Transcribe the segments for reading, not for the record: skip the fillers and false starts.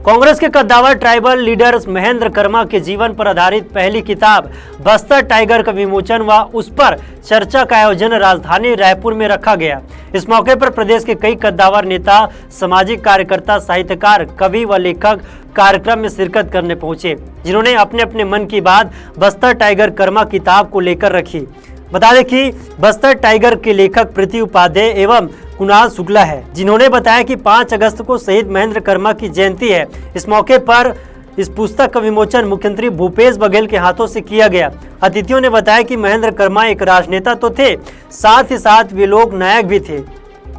कांग्रेस के कद्दावर tribal leader Mahendra Karma के जीवन पर आधारित पहली किताब बस्तर टाइगर का विमोचन व उस पर चर्चा का आयोजन राजधानी रायपुर में रखा गया। इस मौके पर प्रदेश के कई कद्दावर नेता, सामाजिक कार्यकर्ता, साहित्यकार, कवि व लेखक कार्यक्रम में शिरकत करने पहुंचे, जिन्होंने अपने अपने मन की बात बस्तर टाइगर कर्मा किताब को लेकर रखी। बता दें कि बस्तर टाइगर के लेखक प्रीति उपाध्याय एवं कुणाल शुक्ला है, जिन्होंने बताया कि 5 अगस्त को शहीद महेंद्र कर्मा की जयंती है। इस मौके पर इस पुस्तक का विमोचन मुख्यमंत्री भूपेश बघेल के हाथों से किया गया। अतिथियों ने बताया कि महेंद्र कर्मा एक राजनेता तो थे, साथ ही साथ वे लोक नायक भी थे।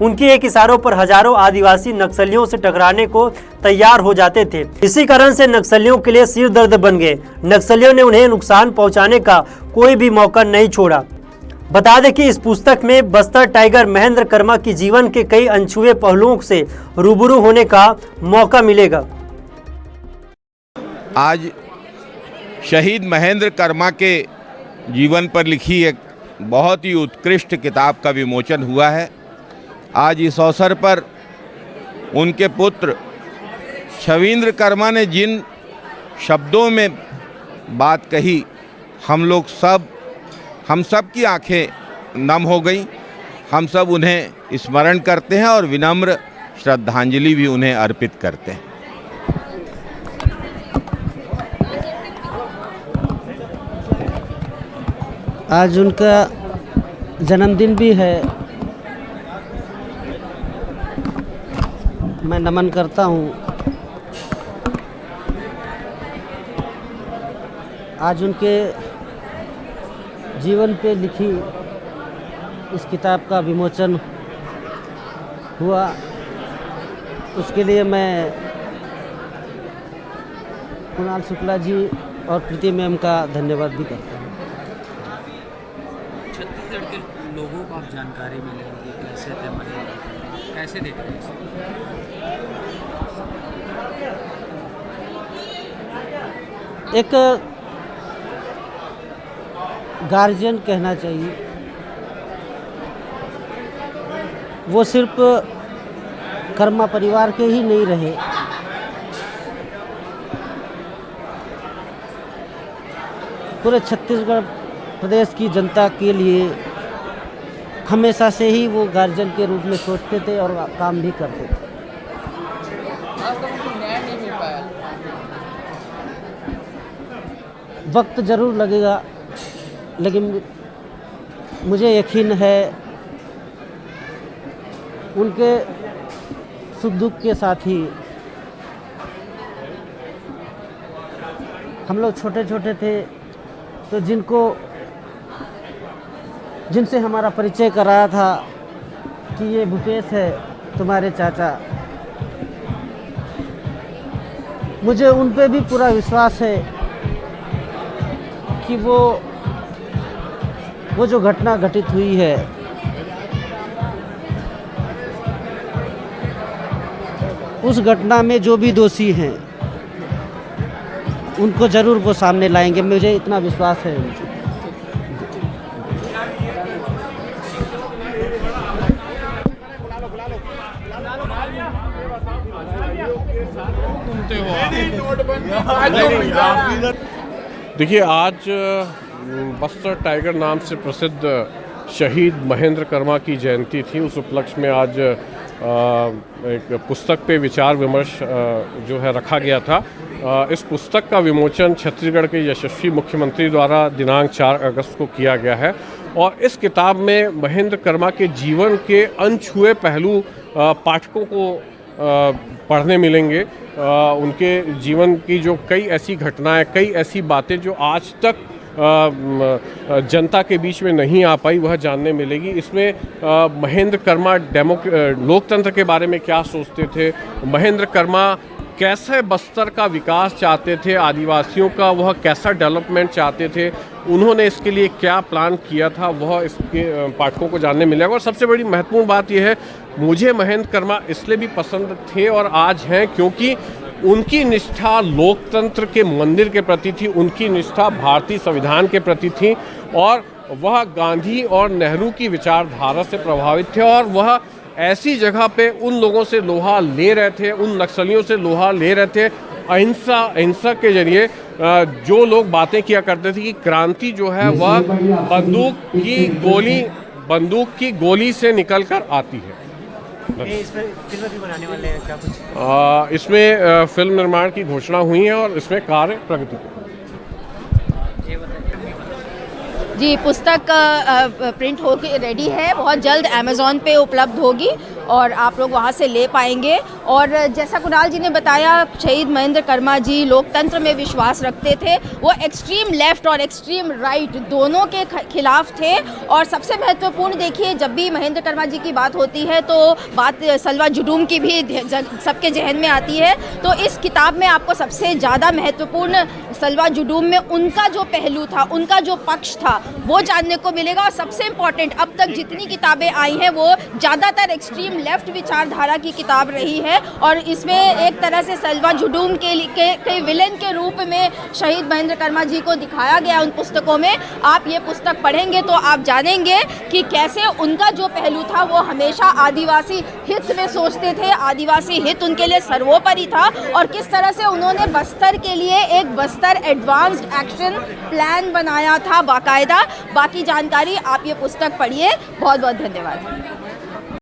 उनके एक इशारों पर हजारों आदिवासी नक्सलियों से टकराने को तैयार हो जाते थे। इसी कारण से नक्सलियों के लिए सिर दर्द बन गए। नक्सलियों ने उन्हें नुकसान पहुंचाने का कोई भी मौका नहीं छोड़ा। बता दें कि इस पुस्तक में बस्तर टाइगर महेंद्र कर्मा की जीवन के कई अनछुए पहलुओं से रूबरू होने का मौका मिलेगा। आज शहीद महेंद्र कर्मा के जीवन पर लिखी एक बहुत ही उत्कृष्ट किताब का विमोचन हुआ है। आज इस अवसर पर उनके पुत्र शवींद्र कर्मा ने जिन शब्दों में बात कही, हम सब की आंखें नम हो गई। हम सब उन्हें स्मरण करते हैं और विनम्र श्रद्धांजलि भी उन्हें अर्पित करते हैं। आज उनका जन्मदिन भी है। मैं नमन करता हूँ। आज उनके जीवन पे लिखी इस किताब का विमोचन हुआ, उसके लिए मैं कुणाल शुक्ला जी और प्रीति मैम का धन्यवाद भी करता हूँ। छत्तीसगढ़ के लोगों को आप जानकारी मिलेंगी, कैसे थे महेंद्र, कैसे देखते हैं? एक गार्जियन कहना चाहिए, वो सिर्फ कर्मा परिवार के ही नहीं रहे, पूरे छत्तीसगढ़ प्रदेश की जनता के लिए हमेशा से ही वो गार्जियन के रूप में सोचते थे और काम भी करते थे। वक्त ज़रूर लगेगा, लेकिन मुझे यकीन है उनके सुख दुख के साथ ही हम लोग छोटे छोटे थे, तो जिनसे हमारा परिचय कराया था कि ये भूपेश है तुम्हारे चाचा, मुझे उन पे भी पूरा विश्वास है कि वो जो घटना घटित हुई है, उस घटना में जो भी दोषी हैं उनको ज़रूर वो सामने लाएंगे, मुझे इतना विश्वास है उनसे। देखिए, आज बस्तर टाइगर नाम से प्रसिद्ध शहीद महेंद्र कर्मा की जयंती थी। उस उपलक्ष्य में आज एक पुस्तक पे विचार विमर्श जो है रखा गया था। इस पुस्तक का विमोचन छत्तीसगढ़ के यशस्वी मुख्यमंत्री द्वारा दिनांक 4 अगस्त को किया गया है और इस किताब में महेंद्र कर्मा के जीवन के अनछुए पहलू पाठकों को पढ़ने मिलेंगे। उनके जीवन की जो कई ऐसी घटनाएं, कई ऐसी बातें जो आज तक जनता के बीच में नहीं आ पाई, वह जानने मिलेगी। इसमें महेंद्र कर्मा लोकतंत्र के बारे में क्या सोचते थे, महेंद्र कर्मा कैसे बस्तर का विकास चाहते थे, आदिवासियों का वह कैसा डेवलपमेंट चाहते थे, उन्होंने इसके लिए क्या प्लान किया था, वह इसके पाठकों को जानने मिलेगा। और सबसे बड़ी महत्वपूर्ण बात यह है, मुझे महेंद्र कर्मा इसलिए भी पसंद थे और आज हैं क्योंकि उनकी निष्ठा लोकतंत्र के मंदिर के प्रति थी, उनकी निष्ठा भारतीय संविधान के प्रति थी और वह गांधी और नेहरू की विचारधारा से प्रभावित थे और वह ऐसी जगह पे उन लोगों से लोहा ले रहे थे, उन नक्सलियों से लोहा ले रहे थे। अहिंसा के जरिए जो लोग बातें किया करते थे कि क्रांति जो है वह बंदूक की गोली से निकलकर आती है। इस पर फिल्म भी बनाने वाले हैं क्या कुछ? इसमें फिल्म निर्माण की घोषणा हुई है और इसमें कार्य प्रगति पे। जी, पुस्तक प्रिंट होके रेडी है, बहुत जल्द अमेज़ॉन पे उपलब्ध होगी और आप लोग वहाँ से ले पाएंगे। और जैसा कुणाल जी ने बताया, शहीद महेंद्र कर्मा जी लोकतंत्र में विश्वास रखते थे। वो एक्सट्रीम लेफ़्ट और एक्सट्रीम राइट दोनों के खिलाफ थे। और सबसे महत्वपूर्ण देखिए, जब भी महेंद्र कर्मा जी की बात होती है तो बात सलवा जुडूम की भी सबके जहन में आती है। तो इस किताब में आपको सबसे ज़्यादा महत्वपूर्ण सलवा जुडूम में उनका जो पहलू था, उनका जो पक्ष था, वो जानने को मिलेगा। और सबसे इम्पॉर्टेंट, अब तक जितनी किताबें आई हैं वो ज़्यादातर एक्सट्रीम लेफ्ट विचारधारा की किताब रही है। और इसमें एक तरह से सलवा जुडूम के विलेन के रूप में शहीद महेंद्र कर्मा जी को दिखाया गया उन पुस्तकों में। आप ये पुस्तक पढ़ेंगे तो आप जानेंगे कि कैसे उनका जो पहलू था वो हमेशा आदिवासी हित में सोचते थे, आदिवासी हित उनके लिए सर्वोपरि था। और किस तरह से उन्होंने बस्तर के लिए एक बस्तर एडवांस्ड एक्शन प्लान बनाया था बाकायदा। बाकी जानकारी आप ये पुस्तक पढ़िए। बहुत बहुत धन्यवाद।